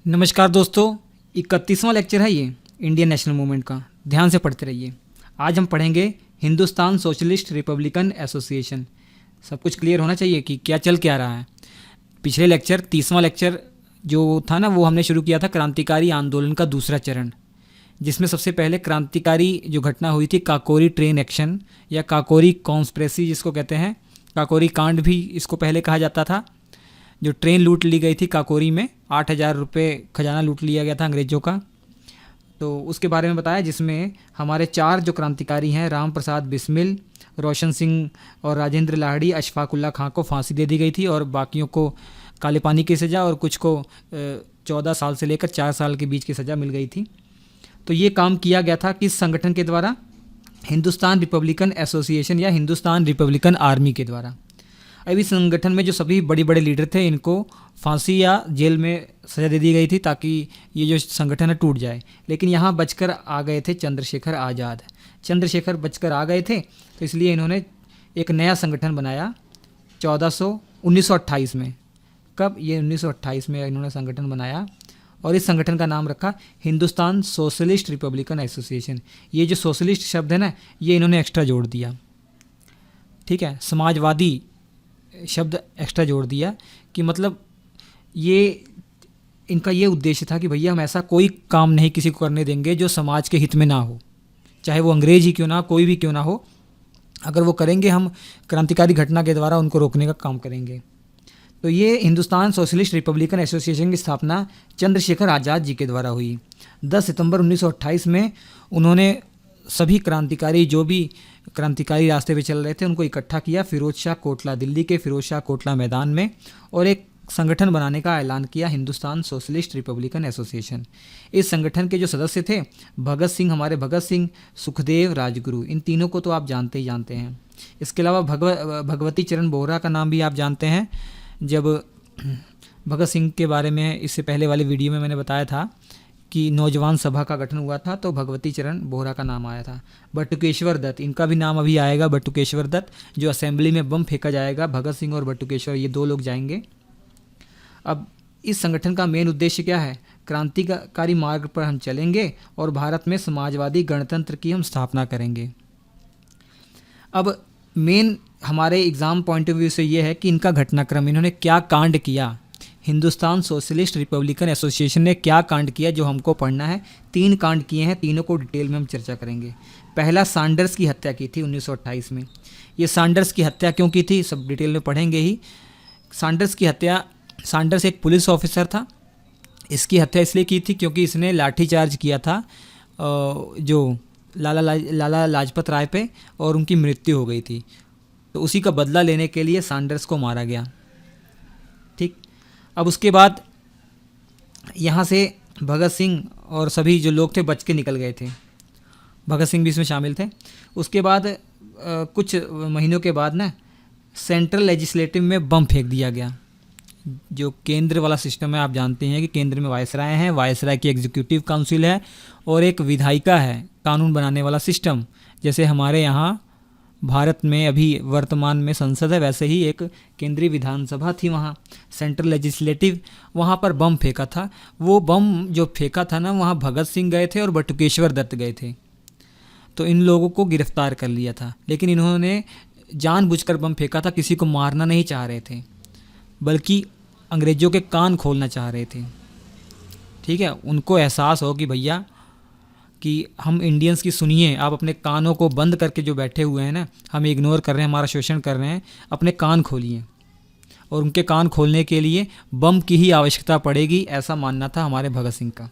नमस्कार दोस्तों, 31वां लेक्चर है ये इंडियन नेशनल मूवमेंट का। ध्यान से पढ़ते रहिए। आज हम पढ़ेंगे हिंदुस्तान सोशलिस्ट रिपब्लिकन एसोसिएशन। सब कुछ क्लियर होना चाहिए कि क्या चल क्या रहा है। पिछले लेक्चर 30वां लेक्चर जो था ना, वो हमने शुरू किया था क्रांतिकारी आंदोलन का दूसरा चरण, जिसमें सबसे पहले क्रांतिकारी जो घटना हुई थी काकोरी ट्रेन एक्शन या काकोरी कॉन्स्पिरेसी जिसको कहते हैं, काकोरी कांड भी इसको पहले कहा जाता था। जो ट्रेन लूट ली गई थी काकोरी में, 8,000 रुपये खजाना लूट लिया गया था अंग्रेज़ों का। तो उसके बारे में बताया, जिसमें हमारे 4 जो क्रांतिकारी हैं, राम प्रसाद बिस्मिल, रोशन सिंह और राजेंद्र लाहिड़ी, अशफाकुल्ला खां को फांसी दे दी गई थी और बाकियों को काले पानी की सज़ा और कुछ को 14 साल से लेकर 4 साल के बीच की सज़ा मिल गई थी। तो ये काम किया गया था किस संगठन के द्वारा? हिंदुस्तान रिपब्लिकन एसोसिएशन या हिंदुस्तान रिपब्लिकन आर्मी के द्वारा। अब इस संगठन में जो सभी बड़े बड़े लीडर थे, इनको फांसी या जेल में सज़ा दे दी गई थी ताकि ये जो संगठन है टूट जाए। लेकिन यहाँ बचकर आ गए थे चंद्रशेखर आज़ाद। चंद्रशेखर बचकर आ गए थे, तो इसलिए इन्होंने एक नया संगठन बनाया 1928 में। कब? ये 1928 में इन्होंने संगठन बनाया और इस संगठन का नाम रखा हिंदुस्तान सोशलिस्ट रिपब्लिकन एसोसिएशन। ये जो सोशलिस्ट शब्द है ना, ये इन्होंने एक्स्ट्रा जोड़ दिया। ठीक है, समाजवादी शब्द एक्स्ट्रा जोड़ दिया कि मतलब ये इनका ये उद्देश्य था कि भैया हम ऐसा कोई काम नहीं किसी को करने देंगे जो समाज के हित में ना हो, चाहे वो अंग्रेज ही क्यों ना, कोई भी क्यों ना हो। अगर वो करेंगे, हम क्रांतिकारी घटना के द्वारा उनको रोकने का काम करेंगे। तो ये हिंदुस्तान सोशलिस्ट रिपब्लिकन एसोसिएशन की स्थापना चंद्रशेखर आज़ाद जी के द्वारा हुई। 10 सितंबर 1928 में उन्होंने सभी क्रांतिकारी, जो भी क्रांतिकारी रास्ते पे चल रहे थे, उनको इकट्ठा किया फिरोज शाह कोटला, दिल्ली के फिरोज शाह कोटला मैदान में, और एक संगठन बनाने का ऐलान किया, हिंदुस्तान सोशलिस्ट रिपब्लिकन एसोसिएशन। इस संगठन के जो सदस्य थे, भगत सिंह, हमारे भगत सिंह, सुखदेव, राजगुरु, इन तीनों को तो आप जानते ही जानते हैं। इसके अलावा भगवती चरण बोहरा का नाम भी आप जानते हैं। जब भगत सिंह के बारे में इससे पहले वाले वीडियो में मैंने बताया था कि नौजवान सभा का गठन हुआ था, तो भगवती चरण बोहरा का नाम आया था। बटुकेश्वर दत्त, इनका भी नाम अभी आएगा, बटुकेश्वर दत्त, जो असेंबली में बम फेंका जाएगा, भगत सिंह और बटुकेश्वर, ये 2 लोग जाएंगे। अब इस संगठन का मेन उद्देश्य क्या है? क्रांतिकारी मार्ग पर हम चलेंगे और भारत में समाजवादी गणतंत्र की हम स्थापना करेंगे। अब मेन हमारे एग्ज़ाम पॉइंट ऑफ व्यू से ये है कि इनका घटनाक्रम, इन्होंने क्या कांड किया, हिंदुस्तान सोशलिस्ट रिपब्लिकन एसोसिएशन ने क्या कांड किया, जो हमको पढ़ना है। 3 कांड किए हैं, तीनों को डिटेल में हम चर्चा करेंगे। पहला, सांडर्स की हत्या की थी 1928 में। ये सांडर्स की हत्या क्यों की थी, सब डिटेल में पढ़ेंगे ही। सांडर्स की हत्या, सांडर्स एक पुलिस ऑफिसर था। इसकी हत्या इसलिए की थी क्योंकि इसने लाठीचार्ज किया था जो लाला लाजपत राय पे, और उनकी मृत्यु हो गई थी। तो उसी का बदला लेने के लिए सांडर्स को मारा गया। ठीक, अब उसके बाद यहाँ से भगत सिंह और सभी जो लोग थे बच के निकल गए थे। भगत सिंह भी इसमें शामिल थे। उसके बाद कुछ महीनों के बाद ना सेंट्रल लेजिस्लेटिव में बम फेंक दिया गया। जो केंद्र वाला सिस्टम है, आप जानते हैं कि केंद्र में वायसराय हैं, वायसराय की एग्जीक्यूटिव काउंसिल है और एक विधायिका है, कानून बनाने वाला सिस्टम। जैसे हमारे यहाँ भारत में अभी वर्तमान में संसद है, वैसे ही एक केंद्रीय विधानसभा थी वहाँ, सेंट्रल लेजिस्लेटिव। वहाँ पर बम फेंका था। वो बम जो फेंका था ना, वहाँ भगत सिंह गए थे और बटुकेश्वर दत्त गए थे। तो इन लोगों को गिरफ्तार कर लिया था, लेकिन इन्होंने जानबूझकर बम फेंका था, किसी को मारना नहीं चाह रहे थे, बल्कि अंग्रेज़ों के कान खोलना चाह रहे थे। ठीक है, उनको एहसास हो कि भैया कि हम इंडियंस की सुनिए, आप अपने कानों को बंद करके जो बैठे हुए हैं ना, हम इग्नोर कर रहे हैं, हमारा शोषण कर रहे हैं, अपने कान खोलिए। और उनके कान खोलने के लिए बम की ही आवश्यकता पड़ेगी, ऐसा मानना था हमारे भगत सिंह का।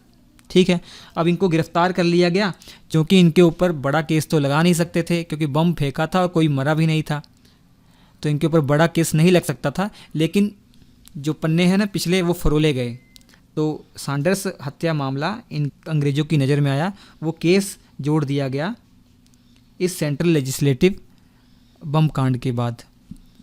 ठीक है, अब इनको गिरफ्तार कर लिया गया, क्योंकि इनके ऊपर बड़ा केस तो लगा नहीं सकते थे, क्योंकि बम फेंका था और कोई मरा भी नहीं था, तो इनके ऊपर बड़ा केस नहीं लग सकता था। लेकिन जो पन्ने हैं ना पिछले, वो फरोले गए। तो सांडर्स हत्या मामला इन अंग्रेज़ों की नज़र में आया, वो केस जोड़ दिया गया इस सेंट्रल लेजिस्लेटिव बम कांड के बाद।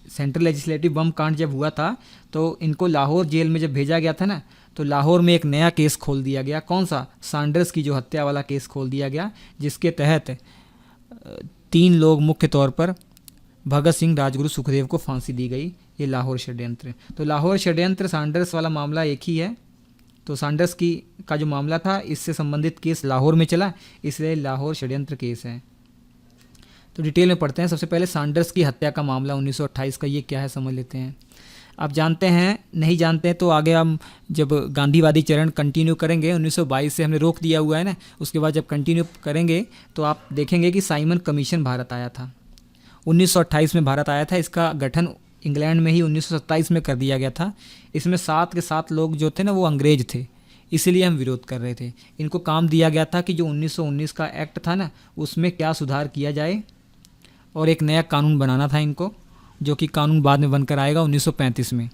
सेंट्रल लेजिस्लेटिव बम कांड जब हुआ था, तो इनको लाहौर जेल में जब भेजा गया था ना, तो लाहौर में एक नया केस खोल दिया गया। कौन सा? सांडर्स की जो हत्या वाला केस खोल दिया गया, जिसके तहत 3 लोग मुख्य तौर पर भगत सिंह, राजगुरु, सुखदेव को फांसी दी गई। ये लाहौर षड्यंत्र। तो लाहौर षड्यंत्र सांडर्स वाला मामला एक ही है, तो सैंडर्स की का जो मामला था, इससे संबंधित केस लाहौर में चला, इसलिए लाहौर षड्यंत्र केस है। तो डिटेल में पढ़ते हैं। सबसे पहले सैंडर्स की हत्या का मामला 1928 का, ये क्या है समझ लेते हैं। आप जानते हैं, नहीं जानते हैं तो आगे हम जब गांधीवादी चरण कंटिन्यू करेंगे, 1922 से हमने रोक दिया हुआ है ना, उसके बाद जब कंटिन्यू करेंगे तो आप देखेंगे कि साइमन कमीशन भारत आया था, 1928 में भारत आया था। इसका गठन इंग्लैंड में ही 1927 में कर दिया गया था। इसमें 7 के 7 लोग जो थे ना वो अंग्रेज थे, इसीलिए हम विरोध कर रहे थे। इनको काम दिया गया था कि जो 1919 का एक्ट था ना, उसमें क्या सुधार किया जाए और एक नया कानून बनाना था इनको, जो कि कानून बाद में बनकर आएगा 1935 में।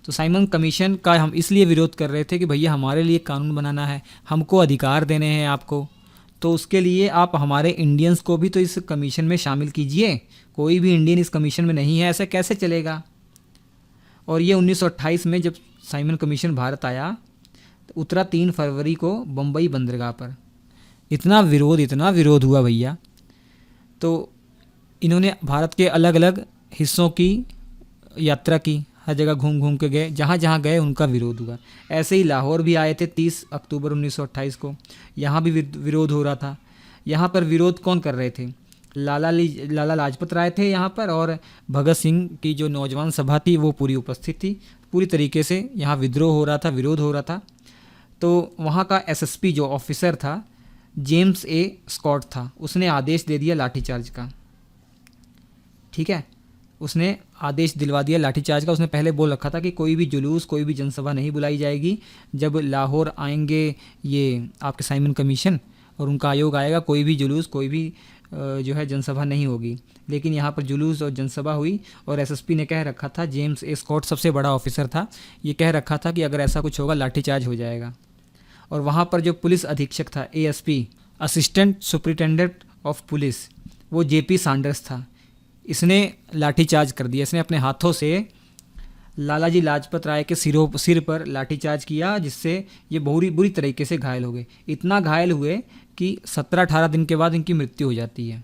तो साइमन कमीशन का हम इसलिए विरोध कर रहे थे कि भैया हमारे लिए कानून बनाना है, हमको अधिकार देने हैं आपको, तो उसके लिए आप हमारे इंडियंस को भी तो इस कमीशन में शामिल कीजिए। कोई भी इंडियन इस कमीशन में नहीं है, ऐसा कैसे चलेगा। और ये 1928 में जब साइमन कमीशन भारत आया तो उतरा 3 फरवरी को बम्बई बंदरगाह पर। इतना विरोध हुआ भैया। तो इन्होंने भारत के अलग अलग हिस्सों की यात्रा की, हर जगह घूम घूम के गए, जहाँ जहाँ गए उनका विरोध हुआ। ऐसे ही लाहौर भी आए थे 30 अक्टूबर 1928 को, यहाँ भी विरोध हो रहा था। यहाँ पर विरोध कौन कर रहे थे? लाला लाजपत राय थे यहाँ पर, और भगत सिंह की जो नौजवान सभा थी वो पूरी उपस्थित थी। पूरी तरीके से यहाँ विद्रोह हो रहा था, विरोध हो रहा था। तो वहाँ का एसएसपी जो ऑफिसर था, जेम्स ए स्कॉट था, उसने आदेश दे दिया लाठीचार्ज का। ठीक है, उसने आदेश दिलवा दिया लाठीचार्ज का। उसने पहले बोल रखा था कि कोई भी जुलूस, कोई भी जनसभा नहीं बुलाई जाएगी। जब लाहौर आएंगे ये आपके साइमन कमीशन और उनका आयोग आएगा, कोई भी जुलूस, कोई भी जो है जनसभा नहीं होगी। लेकिन यहाँ पर जुलूस और जनसभा हुई, और एसएसपी ने कह रखा था, जेम्स ए स्कॉट सबसे बड़ा ऑफिसर था, ये कह रखा था कि अगर ऐसा कुछ होगा लाठीचार्ज हो जाएगा। और वहाँ पर जो पुलिस अधीक्षक था, ASP, assistant superintendent of police, वो जेपी सैंडर्स था। इसने लाठीचार्ज कर दिया। इसने अपने हाथों से लालाजी लाजपत राय के सिर पर लाठीचार्ज किया, जिससे ये बुरी तरीके से घायल हो गए। इतना घायल हुए कि 17-18 दिन के बाद इनकी मृत्यु हो जाती है।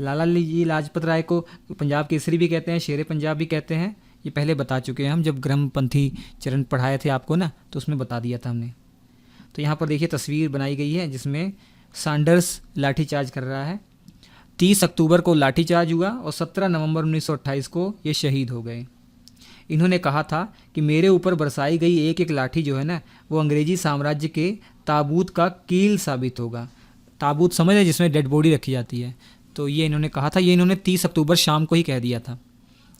लालाजी लाजपत राय को पंजाब केसरी भी कहते हैं, शेरे पंजाब भी कहते हैं। ये पहले बता चुके हैं हम, जब ग्रमपंथी चरण पढ़ाए थे आपको ना, तो उसमें बता दिया था हमने। तो यहाँ पर देखिए तस्वीर बनाई गई है जिसमें सैंडर्स लाठीचार्ज कर रहा है। 30 अक्टूबर को लाठीचार्ज हुआ और 17 नवंबर 1928 को ये शहीद हो गए। इन्होंने कहा था कि मेरे ऊपर बरसाई गई एक एक लाठी जो है ना, वो अंग्रेजी साम्राज्य के ताबूत का कील साबित होगा। ताबूत समझ है, जिसमें डेड बॉडी रखी जाती है। तो ये इन्होंने कहा था। ये इन्होंने 30 अक्टूबर शाम को ही कह दिया था,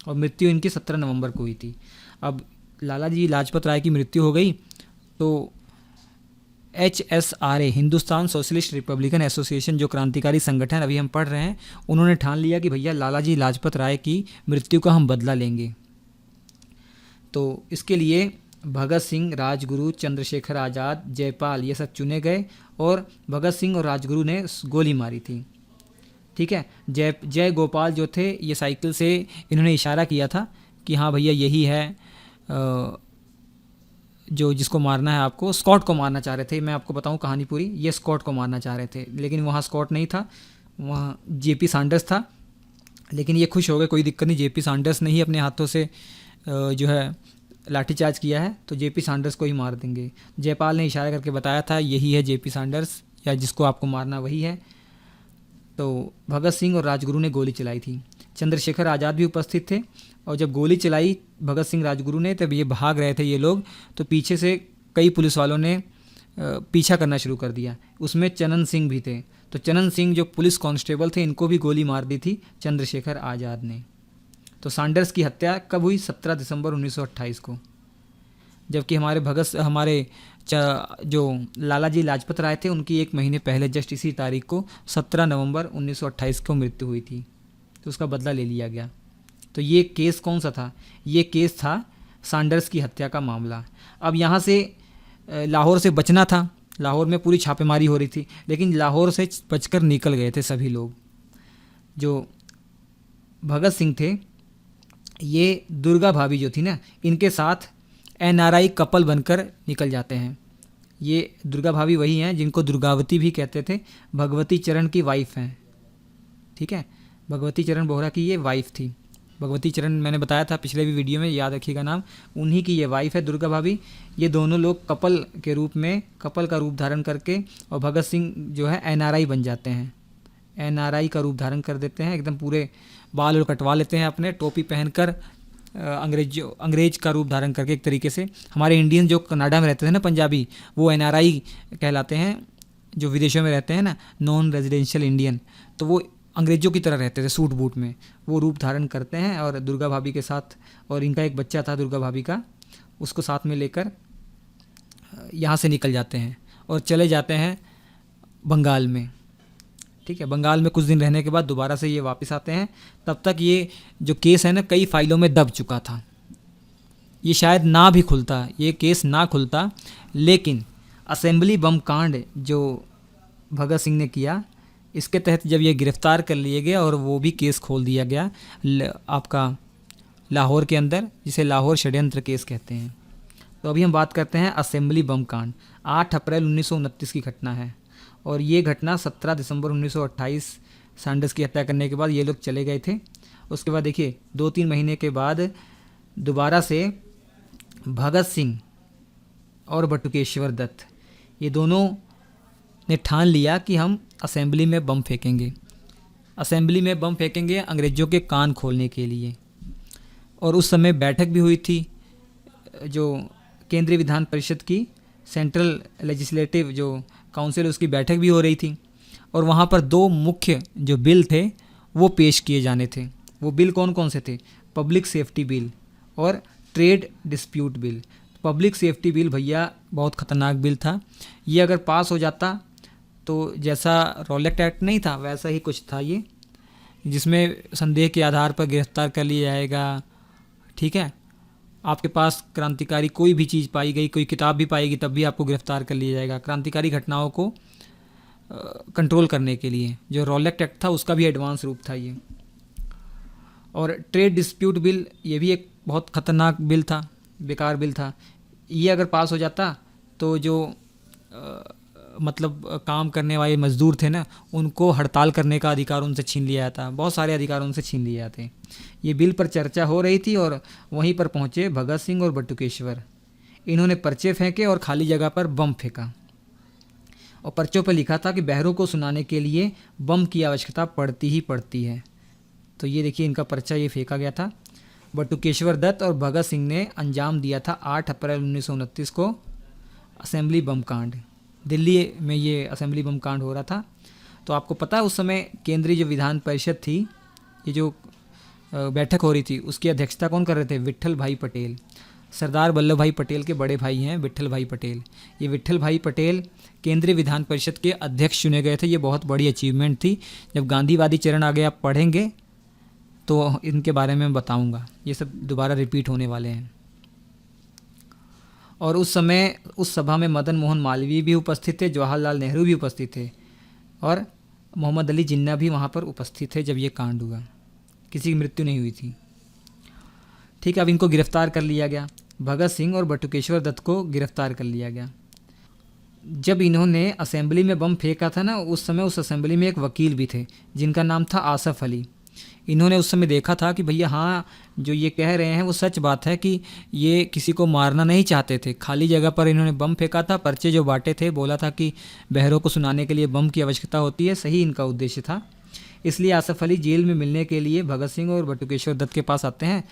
और मृत्यु इनकी 17 नवंबर को हुई थी। अब लालाजी लाजपत राय की मृत्यु हो गई, तो HSRA, Hindustan socialist Republican association, जो क्रांतिकारी संगठन अभी हम पढ़ रहे हैं, उन्होंने ठान लिया कि भैया लालाजी लाजपत राय की मृत्यु का हम बदला लेंगे। तो इसके लिए भगत सिंह, राजगुरु, चंद्रशेखर आज़ाद, जयपाल, ये सब चुने गए, और भगत सिंह और राजगुरु ने गोली मारी थी। ठीक है, जय गोपाल जो थे, ये साइकिल से इन्होंने इशारा किया था कि हाँ भैया यही है जो जिसको मारना है आपको। स्कॉट को मारना चाह रहे थे। मैं आपको बताऊं कहानी पूरी। ये स्कॉट को मारना चाह रहे थे, लेकिन वहाँ स्कॉट नहीं था, वहाँ जेपी सैंडर्स था। लेकिन ये खुश हो गए, कोई दिक्कत नहीं, जेपी सैंडर्स ने ही अपने हाथों से जो है लाठीचार्ज किया है, तो जेपी सैंडर्स को ही मार देंगे। जयपाल ने इशारा करके बताया था यही है जेपी सैंडर्स, या जिसको आपको मारना वही है। तो भगत सिंह और राजगुरु ने गोली चलाई थी। चंद्रशेखर आज़ाद भी उपस्थित थे, और जब गोली चलाई भगत सिंह, राजगुरु ने, तब ये भाग रहे थे ये लोग, तो पीछे से कई पुलिस वालों ने पीछा करना शुरू कर दिया। उसमें चनन सिंह भी थे। तो चनन सिंह जो पुलिस कांस्टेबल थे, इनको भी गोली मार दी थी चंद्रशेखर आज़ाद ने। तो सैंडर्स की हत्या कब हुई? 17 दिसंबर 1928 को। जबकि हमारे जो लालाजी लाजपत राय थे, उनकी 1 महीने पहले जस्ट इसी तारीख को 17 नवंबर 1928 को मृत्यु हुई थी। तो उसका बदला ले लिया गया। तो ये केस कौन सा था? ये केस था सैंडर्स की हत्या का मामला। अब यहाँ से लाहौर से बचना था। लाहौर में पूरी छापेमारी हो रही थी, लेकिन लाहौर से बचकर निकल गए थे सभी लोग। जो भगत सिंह थे, ये दुर्गा भाभी जो थी ना, इनके साथ NRI कपल बनकर निकल जाते हैं। ये दुर्गा भाभी वही हैं जिनको दुर्गावती भी कहते थे, भगवती चरण की वाइफ हैं। ठीक है, भगवती चरण बोहरा की ये वाइफ थी। भगवती चरण मैंने बताया था पिछले भी वीडियो में, याद रखिएगा नाम। उन्हीं की ये वाइफ है दुर्गा भाभी। ये दोनों लोग कपल के रूप में, कपल का रूप धारण करके, और भगत सिंह जो है एनआरआई बन जाते हैं। एनआरआई का रूप धारण कर देते हैं, एकदम पूरे बाल और कटवा लेते हैं अपने, टोपी पहनकर, अंग्रेज का रूप धारण करके। एक तरीके से हमारे इंडियन जो कनाडा में रहते थे ना, पंजाबी, वो एनआरआई कहलाते हैं, जो विदेशों में रहते हैं ना, नॉन रेजिडेंशियल इंडियन। तो वो अंग्रेजों की तरह रहते थे सूट बूट में, वो रूप धारण करते हैं और दुर्गा भाभी के साथ, और इनका एक बच्चा था दुर्गा भाभी का, उसको साथ में लेकर यहाँ से निकल जाते हैं और चले जाते हैं बंगाल में। ठीक है, बंगाल में कुछ दिन रहने के बाद दोबारा से ये वापस आते हैं। तब तक ये जो केस है ना, कई फाइलों में दब चुका था, ये शायद ना भी खुलता, ये केस ना खुलता। लेकिन असेंबली बम कांड जो भगत सिंह ने किया, इसके तहत जब ये गिरफ्तार कर लिए गए और वो भी केस खोल दिया गया आपका लाहौर के अंदर, जिसे लाहौर षड्यंत्र केस कहते हैं। तो अभी हम बात करते हैं असेंबली बम कांड। 8 अप्रैल 1929 की घटना है, और ये घटना 17 दिसंबर 1928 सैंडर्स की हत्या करने के बाद ये लोग चले गए थे। उसके बाद देखिए 2-3 महीने के बाद दोबारा से भगत सिंह और बटुकेश्वर दत्त, ये दोनों ने ठान लिया कि हम असेंबली में बम फेंकेंगे, असेंबली में बम फेंकेंगे अंग्रेज़ों के कान खोलने के लिए। और उस समय बैठक भी हुई थी, जो केंद्रीय विधान परिषद की, सेंट्रल लेजिस्लेटिव जो काउंसिल, उसकी बैठक भी हो रही थी। और वहाँ पर 2 मुख्य जो बिल थे वो पेश किए जाने थे। वो बिल कौन कौन से थे? पब्लिक सेफ्टी बिल और trade dispute bill. Public safety bill भैया बहुत ख़तरनाक बिल था। ये अगर पास हो जाता तो जैसा रॉलेट एक्ट नहीं था वैसा ही कुछ था ये, जिसमें संदेह के आधार पर गिरफ्तार कर लिया जाएगा। ठीक है, आपके पास क्रांतिकारी कोई भी चीज़ पाई गई, कोई किताब भी पाएगी, तब भी आपको गिरफ्तार कर लिया जाएगा। क्रांतिकारी घटनाओं को कंट्रोल करने के लिए जो रॉलेट एक्ट था उसका भी एडवांस रूप था ये। और ट्रेड डिस्प्यूट बिल, ये भी एक बहुत ख़तरनाक बिल था, बेकार बिल था। ये अगर पास हो जाता तो जो मतलब काम करने वाले मज़दूर थे ना, उनको हड़ताल करने का अधिकार उनसे छीन लिया जाता, बहुत सारे अधिकार उनसे छीन लिए जाते। ये बिल पर चर्चा हो रही थी और वहीं पर पहुँचे भगत सिंह और बटुकेश्वर। इन्होंने पर्चे फेंके और खाली जगह पर बम फेंका, और पर्चों पर लिखा था कि बहरों को सुनाने के लिए बम की आवश्यकता पड़ती ही पड़ती है। तो ये देखिए इनका पर्चा ये फेंका गया था। बटुकेश्वर दत्त और भगत सिंह ने अंजाम दिया था 8 अप्रैल 1929 को असेंबली बम कांड। दिल्ली में ये असेंबली बम कांड हो रहा था। तो आपको पता है उस समय केंद्रीय जो विधान परिषद थी, ये जो बैठक हो रही थी, उसकी अध्यक्षता कौन कर रहे थे? विट्ठल भाई पटेल। सरदार वल्लभ भाई पटेल के बड़े भाई हैं विट्ठल भाई पटेल। ये विट्ठल भाई पटेल केंद्रीय विधान परिषद के अध्यक्ष चुने गए थे। ये बहुत बड़ी अचीवमेंट थी। जब गांधीवादी चरण आगे आप पढ़ेंगे तो इनके बारे में बताऊंगा, ये सब दोबारा रिपीट होने वाले हैं। और उस समय उस सभा में मदन मोहन मालवीय भी उपस्थित थे, जवाहरलाल नेहरू भी उपस्थित थे, और मोहम्मद अली जिन्ना भी वहाँ पर उपस्थित थे जब ये कांड हुआ। किसी की मृत्यु नहीं हुई थी। ठीक है, अब इनको गिरफ्तार कर लिया गया। भगत सिंह और बटुकेश्वर दत्त को गिरफ्तार कर लिया गया। जब इन्होंने असेंबली में बम फेंका था ना, उस समय उस असेंबली में एक वकील भी थे जिनका नाम था आसफ अली। इन्होंने उस समय देखा था कि भैया हाँ, जो ये कह रहे हैं वो सच बात है कि ये किसी को मारना नहीं चाहते थे। खाली जगह पर इन्होंने बम फेंका था, पर्चे जो बांटे थे, बोला था कि बहरों को सुनाने के लिए बम की आवश्यकता होती है, सही इनका उद्देश्य था। इसलिए आसफ अली जेल में मिलने के लिए भगत सिंह और बटुकेश्वर दत्त के पास आते हैं,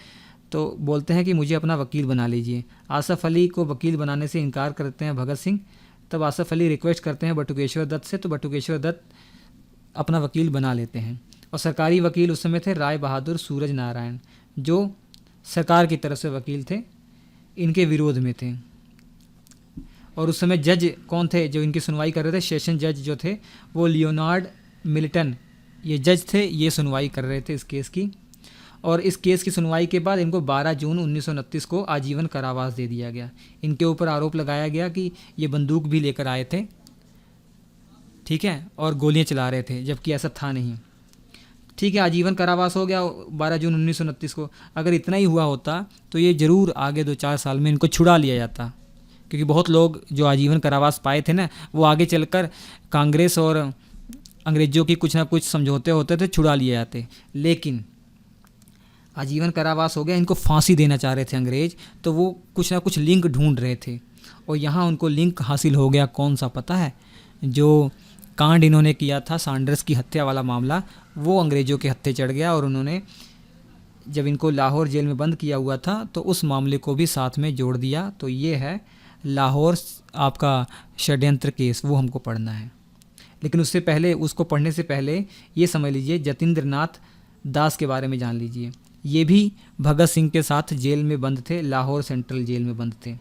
तो बोलते हैं कि मुझे अपना वकील बना लीजिए। आसफ अली को वकील बनाने से इनकार करते हैं भगत सिंह। तब आसफ अली रिक्वेस्ट करते हैं बटुकेश्वर दत्त से, तो बटुकेश्वर दत्त अपना वकील बना लेते हैं। और सरकारी वकील उस समय थे राय बहादुर सूरज नारायण, जो सरकार की तरफ से वकील थे, इनके विरोध में थे। और उस समय जज कौन थे जो इनकी सुनवाई कर रहे थे? सेशन जज जो थे वो लियोनार्ड मिल्टन, ये जज थे, ये सुनवाई कर रहे थे इस केस की। और इस केस की सुनवाई के बाद इनको 12 जून 1929 को आजीवन कारावास दे दिया गया। इनके ऊपर आरोप लगाया गया कि ये बंदूक भी लेकर आए थे, ठीक है, और गोलियां चला रहे थे, जबकि ऐसा था नहीं। ठीक है, आजीवन कारावास हो गया 12 जून 1929 को। अगर इतना ही हुआ होता तो ये ज़रूर आगे 2-4 साल में इनको छुड़ा लिया जाता, क्योंकि बहुत लोग जो आजीवन कारावास पाए थे ना, वो आगे चलकर कांग्रेस और अंग्रेज़ों की कुछ ना कुछ समझौते होते थे, छुड़ा लिए जाते। लेकिन आजीवन कारावास हो गया, इनको फांसी देना चाह रहे थे अंग्रेज, तो वो कुछ ना कुछ लिंक ढूंढ रहे थे और यहाँ उनको लिंक हासिल हो गया। कौन सा पता है? जो कांड इन्होंने किया था सैंडर्स की हत्या वाला मामला, वो अंग्रेज़ों के हत्थे चढ़ गया और उन्होंने जब इनको लाहौर जेल में बंद किया हुआ था तो उस मामले को भी साथ में जोड़ दिया। तो ये है लाहौर आपका षड्यंत्र केस, वो हमको पढ़ना है। लेकिन उससे पहले, उसको पढ़ने से पहले ये समझ लीजिए जतींद्र नाथ दास के बारे में जान लीजिए। ये भी भगत सिंह के साथ जेल में बंद थे, लाहौर सेंट्रल जेल में बंद थे।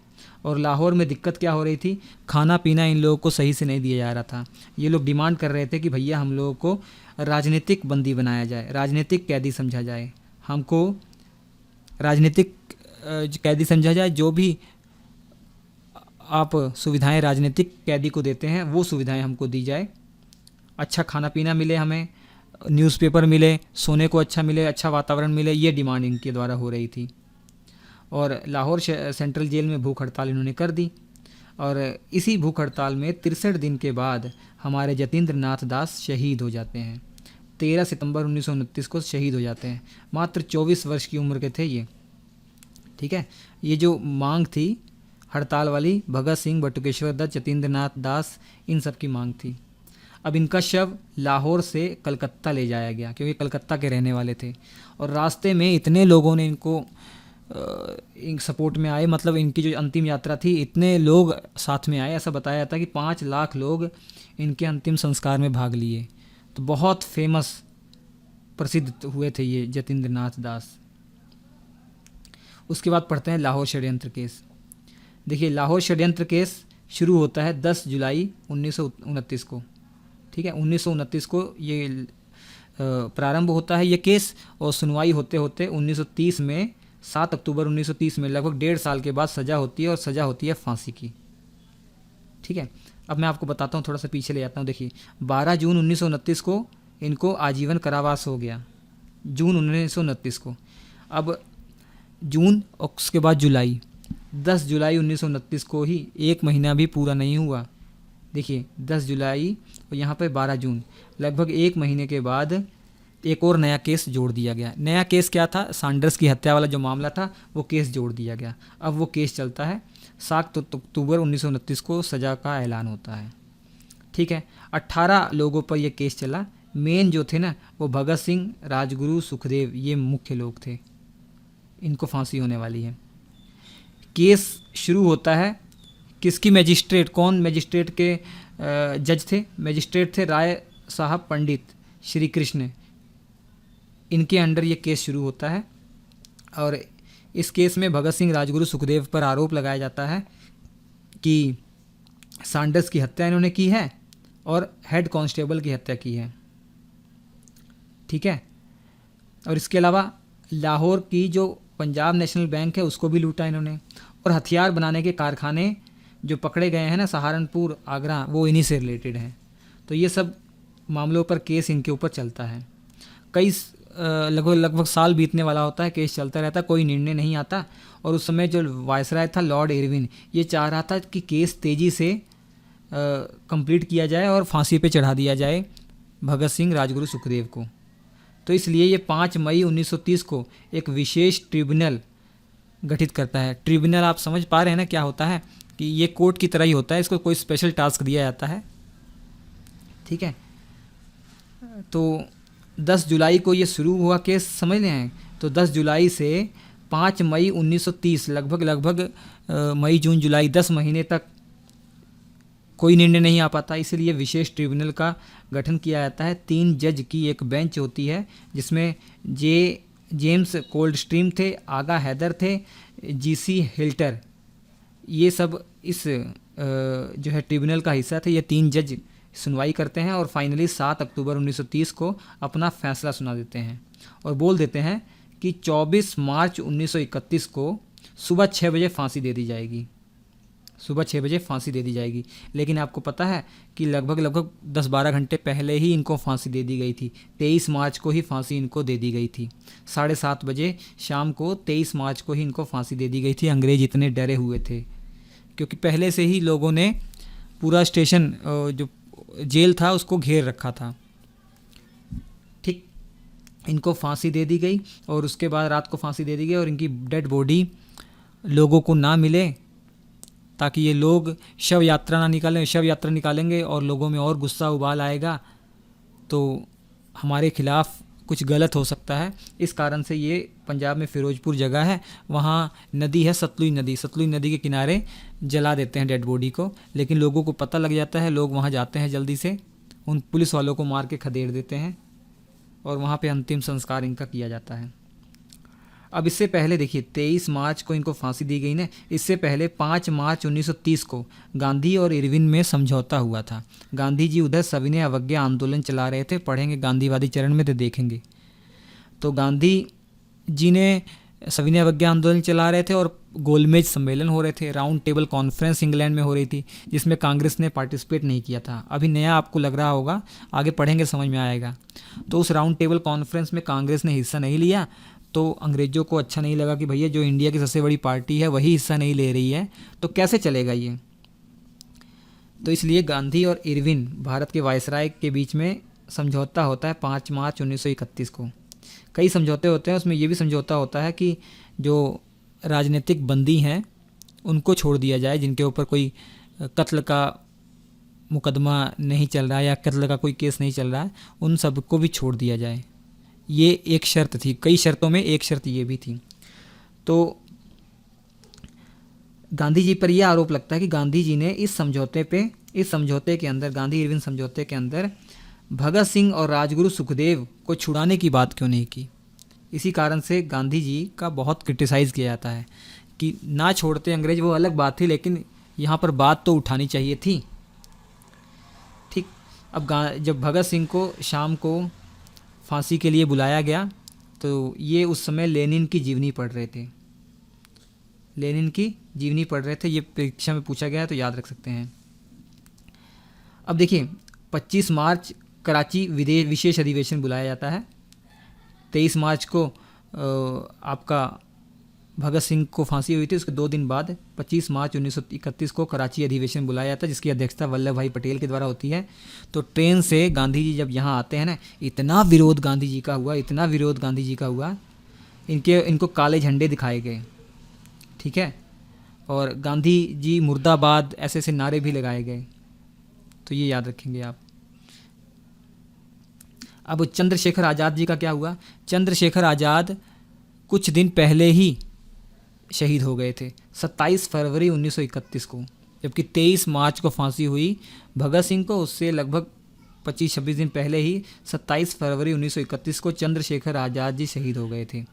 और लाहौर में दिक्कत क्या हो रही थी? खाना पीना इन लोगों को सही से नहीं दिया जा रहा था। ये लोग डिमांड कर रहे थे कि भैया हम लोगों को राजनीतिक बंदी बनाया जाए, राजनीतिक कैदी समझा जाए, हमको राजनीतिक कैदी समझा जाए, जो भी आप सुविधाएं राजनीतिक कैदी को देते हैं वो सुविधाएं हमको दी जाए, अच्छा खाना पीना मिले, हमें न्यूज़पेपर मिले, सोने को अच्छा मिले, अच्छा वातावरण मिले, ये डिमांड इनके द्वारा हो रही थी। और लाहौर सेंट्रल जेल में भूख हड़ताल इन्होंने कर दी और इसी भूख हड़ताल में 63 दिन के बाद हमारे जतींद्र नाथ दास शहीद हो जाते हैं। 13 सितंबर 1929 को शहीद हो जाते हैं। मात्र 24 वर्ष की उम्र के थे ये। ठीक है, ये जो मांग थी हड़ताल वाली, भगत सिंह, बटुकेश्वर दत्त, जतींद्र नाथ दास, इन सब की मांग थी। अब इनका शव लाहौर से कलकत्ता ले जाया गया क्योंकि कलकत्ता के रहने वाले थे और रास्ते में इतने लोगों ने इनको सपोर्ट में आए, मतलब इनकी जो अंतिम यात्रा थी इतने लोग साथ में आए। ऐसा बताया जाता है कि 5 लाख लोग इनके अंतिम संस्कार में भाग लिए। तो बहुत फेमस, प्रसिद्ध हुए थे ये जतींद्र नाथ दास। उसके बाद पढ़ते हैं लाहौर षड्यंत्र केस। देखिए, लाहौर षड्यंत्र केस शुरू होता है 10 जुलाई 1929 को। ठीक है, 1929 को ये प्रारंभ होता है ये केस और सुनवाई होते होते 1930 में 7 अक्टूबर 1930 में लगभग 1.5 साल के बाद सज़ा होती है और सज़ा होती है फांसी की। ठीक है, अब मैं आपको बताता हूँ, थोड़ा सा पीछे ले जाता हूँ। देखिए, 12 जून 1929 को इनको आजीवन कारावास हो गया, जून 1929 को। अब जून और उसके बाद जुलाई, 10 जुलाई 1929 को ही, 1 महीना भी पूरा नहीं हुआ। देखिए, 10 जुलाई और यहाँ पे 12 जून, लगभग 1 महीने के बाद एक और नया केस जोड़ दिया गया। नया केस क्या था? सैंडर्स की हत्या वाला जो मामला था वो केस जोड़ दिया गया। अब वो केस चलता है। 7 अक्टूबर 1929 को सज़ा का ऐलान होता है। ठीक है, 18 लोगों पर यह केस चला। मेन जो थे ना वो भगत सिंह, राजगुरु, सुखदेव, ये मुख्य लोग थे। इनको फांसी होने वाली है। केस शुरू होता है किसकी? मजिस्ट्रेट, कौन मजिस्ट्रेट के जज थे? मजिस्ट्रेट थे राय साहब पंडित श्री कृष्ण, इनके अंडर ये केस शुरू होता है। और इस केस में भगत सिंह, राजगुरु, सुखदेव पर आरोप लगाया जाता है कि सैंडर्स की हत्या इन्होंने की है और हेड कांस्टेबल की हत्या की है। ठीक है, और इसके अलावा लाहौर की जो पंजाब नेशनल बैंक है उसको भी लूटा इन्होंने, और हथियार बनाने के कारखाने जो पकड़े गए हैं ना सहारनपुर, आगरा, वो इन्हीं से रिलेटेड हैं। तो ये सब मामलों पर केस इनके ऊपर चलता है। कई लगभग साल बीतने वाला होता है, केस चलता रहता है, कोई निर्णय नहीं आता। और उस समय जो वायसराय था लॉर्ड इरविन, ये चाह रहा था कि केस तेज़ी से कंप्लीट किया जाए और फांसी पे चढ़ा दिया जाए भगत सिंह, राजगुरु, सुखदेव को। तो इसलिए ये 5 मई 1930 को एक विशेष ट्रिब्यूनल गठित करता है। ट्रिब्यूनल आप समझ पा रहे हैं ना क्या होता है? कि ये कोर्ट की तरह ही होता है, इसको कोई स्पेशल टास्क दिया जाता है। ठीक है, तो 10 जुलाई को ये शुरू हुआ केस, समझ रहे हैं? तो 10 जुलाई से 5 मई 1930, लगभग मई, जून, जुलाई, 10 महीने तक कोई निर्णय नहीं आ पाता। इसलिए विशेष ट्रिब्यूनल का गठन किया जाता है। 3 जज की एक बेंच होती है जिसमें जेम्स कोल्डस्ट्रीम थे, आगा हैदर थे, जीसी हिल्टर, ये सब इस जो है ट्रिब्यूनल का हिस्सा थे। ये 3 जज सुनवाई करते हैं और फाइनली 7 अक्टूबर 1930 को अपना फैसला सुना देते हैं और बोल देते हैं कि 24 मार्च 1931 को सुबह 6 बजे फांसी दे दी जाएगी। सुबह 6 बजे फांसी दे दी जाएगी। लेकिन आपको पता है कि लगभग 10-12 घंटे पहले ही इनको फांसी दे दी गई थी। 23 मार्च को ही फांसी इनको दे दी गई थी। 7:30 बजे शाम को 23 मार्च को ही इनको फांसी दे दी गई थी। अंग्रेज इतने डरे हुए थे क्योंकि पहले से ही लोगों ने पूरा स्टेशन, जो जेल था, उसको घेर रखा था। ठीक, इनको फांसी दे दी गई और उसके बाद रात को फांसी दे दी गई और इनकी डेड बॉडी लोगों को ना मिले, ताकि ये लोग शव यात्रा ना निकालें। शव यात्रा निकालेंगे और लोगों में और गुस्सा उबाल आएगा तो हमारे खिलाफ कुछ गलत हो सकता है। इस कारण से ये पंजाब में फ़िरोज़पुर जगह है, वहाँ नदी है सतलुज नदी के किनारे जला देते हैं डेड बॉडी को। लेकिन लोगों को पता लग जाता है, लोग वहाँ जाते हैं जल्दी से, उन पुलिस वालों को मार के खदेड़ देते हैं और वहाँ पे अंतिम संस्कार इनका किया जाता है। अब इससे पहले देखिए 23 मार्च को इनको फांसी दी गई ना, इससे पहले 5 मार्च 1930 को गांधी और इरविन में समझौता हुआ था। गांधी जी उधर सविनय अवज्ञा आंदोलन चला रहे थे, पढ़ेंगे गांधीवादी चरण में तो देखेंगे। तो गांधी जी ने सविनय अवज्ञा आंदोलन चला रहे थे और गोलमेज सम्मेलन हो रहे थे, राउंड टेबल कॉन्फ्रेंस इंग्लैंड में हो रही थी, जिसमें कांग्रेस ने पार्टिसिपेट नहीं किया था। अभी नया आपको लग रहा होगा, आगे पढ़ेंगे समझ में आएगा। तो उस राउंड टेबल कॉन्फ्रेंस में कांग्रेस ने हिस्सा नहीं लिया, तो अंग्रेज़ों को अच्छा नहीं लगा कि भैया जो इंडिया की सबसे बड़ी पार्टी है वही हिस्सा नहीं ले रही है, तो कैसे चलेगा ये। तो इसलिए गांधी और इरविन भारत के वायसराय के बीच में समझौता होता है 5 मार्च 1931 को। कई समझौते होते हैं, उसमें ये भी समझौता होता है कि जो राजनीतिक बंदी हैं उनको छोड़ दिया जाए, जिनके ऊपर कोई कत्ल का मुकदमा नहीं चल रहा है या कत्ल का कोई केस नहीं चल रहा है, उन सबको भी छोड़ दिया जाए। ये एक शर्त थी, कई शर्तों में एक शर्त ये भी थी। तो गांधी जी पर यह आरोप लगता है कि गांधी जी ने इस समझौते के अंदर, गांधी इरविन समझौते के अंदर भगत सिंह और राजगुरु सुखदेव को छुड़ाने की बात क्यों नहीं की। इसी कारण से गांधी जी का बहुत क्रिटिसाइज़ किया जाता है कि ना छोड़ते अंग्रेज, वो अलग बात थी, लेकिन यहाँ पर बात तो उठानी चाहिए थी। ठीक, अब जब भगत सिंह को शाम को फांसी के लिए बुलाया गया तो ये उस समय लेनिन की जीवनी पढ़ रहे थे, ये परीक्षा में पूछा गया है तो याद रख सकते हैं। अब देखिए 25 मार्च कराची विशेष अधिवेशन बुलाया जाता है। 23 मार्च को आपका भगत सिंह को फांसी हुई थी, उसके 2 दिन बाद 25 मार्च 1931 को कराची अधिवेशन बुलाया जाता है, जिसकी अध्यक्षता वल्लभ भाई पटेल के द्वारा होती है। तो ट्रेन से गांधी जी जब यहाँ आते हैं ना, इतना विरोध गांधी जी का हुआ, इनको काले झंडे दिखाए गए, ठीक है, और गांधी जी मुर्दाबाद ऐसे ऐसे नारे भी लगाए गए। तो ये याद रखेंगे आप। अब चंद्रशेखर आज़ाद जी का क्या हुआ। चंद्रशेखर आज़ाद कुछ दिन पहले ही शहीद हो गए थे, 27 फरवरी 1931 को, जबकि 23 मार्च को फांसी हुई भगत सिंह को, उससे लगभग 25-26 दिन पहले ही 27 फरवरी 1931 को चंद्रशेखर आज़ाद जी शहीद हो गए थे।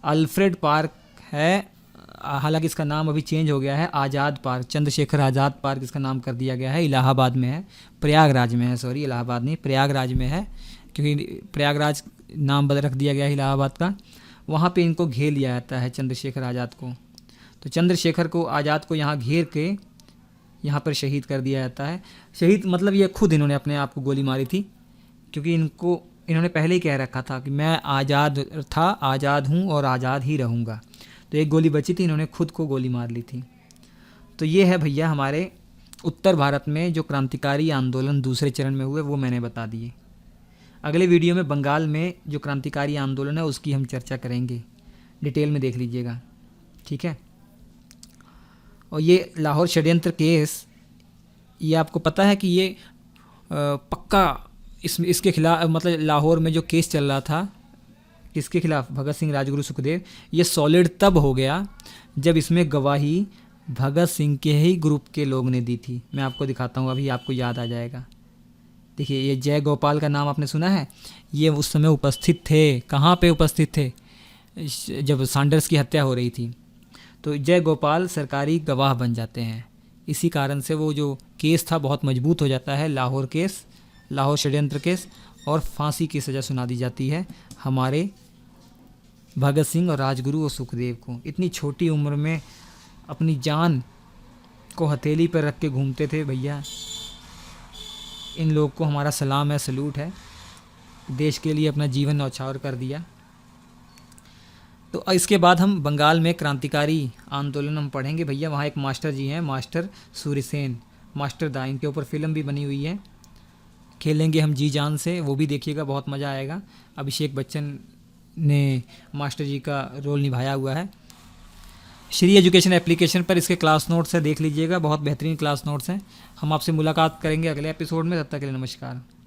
अल्फ्रेड पार्क है, हालांकि इसका नाम अभी चेंज हो गया है, आज़ाद पार्क, चंद्रशेखर आज़ाद पार्क इसका नाम कर दिया गया है, इलाहाबाद में है, प्रयागराज में है, सॉरी इलाहाबाद नहीं प्रयागराज में है, क्योंकि प्रयागराज नाम बदल रख दिया गया है इलाहाबाद का। वहाँ पे इनको घेर लिया जाता है चंद्रशेखर आज़ाद को। तो चंद्रशेखर आज़ाद को यहाँ घेर के यहाँ पर शहीद कर दिया जाता है। शहीद मतलब ये खुद इन्होंने अपने आप को गोली मारी थी, क्योंकि इन्होंने पहले ही कह रखा था कि मैं आज़ाद हूँ और आज़ाद ही रहूँगा। तो एक गोली बची थी, इन्होंने खुद को गोली मार ली थी। तो ये है भैया हमारे उत्तर भारत में जो क्रांतिकारी आंदोलन दूसरे चरण में हुए, वो मैंने बता दिए। अगले वीडियो में बंगाल में जो क्रांतिकारी आंदोलन है उसकी हम चर्चा करेंगे, डिटेल में देख लीजिएगा, ठीक है। और ये लाहौर षड्यंत्र केस, ये आपको पता है कि ये पक्का इसके खिलाफ, मतलब लाहौर में जो केस चल रहा था किसके खिलाफ, भगत सिंह राजगुरु सुखदेव, ये सॉलिड तब हो गया जब इसमें गवाही भगत सिंह के ही ग्रुप के लोग ने दी थी। मैं आपको दिखाता हूँ, अभी आपको याद आ जाएगा। देखिए ये जय गोपाल का नाम आपने सुना है, ये उस समय उपस्थित थे। कहाँ पे उपस्थित थे, जब सैंडर्स की हत्या हो रही थी। तो जय गोपाल सरकारी गवाह बन जाते हैं। इसी कारण से वो जो केस था बहुत मजबूत हो जाता है, लाहौर केस, लाहौर षड्यंत्र केस, और फांसी की सज़ा सुना दी जाती है हमारे भगत सिंह और राजगुरु और सुखदेव को। इतनी छोटी उम्र में अपनी जान को हथेली पर रख के घूमते थे भैया। इन लोग को हमारा सलाम है, सलूट है, देश के लिए अपना जीवन न्यौछावर कर दिया। तो इसके बाद हम बंगाल में क्रांतिकारी आंदोलन हम पढ़ेंगे भैया। वहाँ एक मास्टर जी हैं, मास्टर सूर्यसेन, मास्टर दा, इनके ऊपर फिल्म भी बनी हुई है। खेलेंगे हम जी जान से, वो भी देखिएगा, बहुत मज़ा आएगा। अभिषेक बच्चन ने मास्टर जी का रोल निभाया हुआ है। श्री एजुकेशन एप्लीकेशन पर इसके क्लास नोट्स है, देख लीजिएगा, बहुत बेहतरीन क्लास नोट्स हैं। हम आपसे मुलाकात करेंगे अगले एपिसोड में, तब तक के लिए नमस्कार।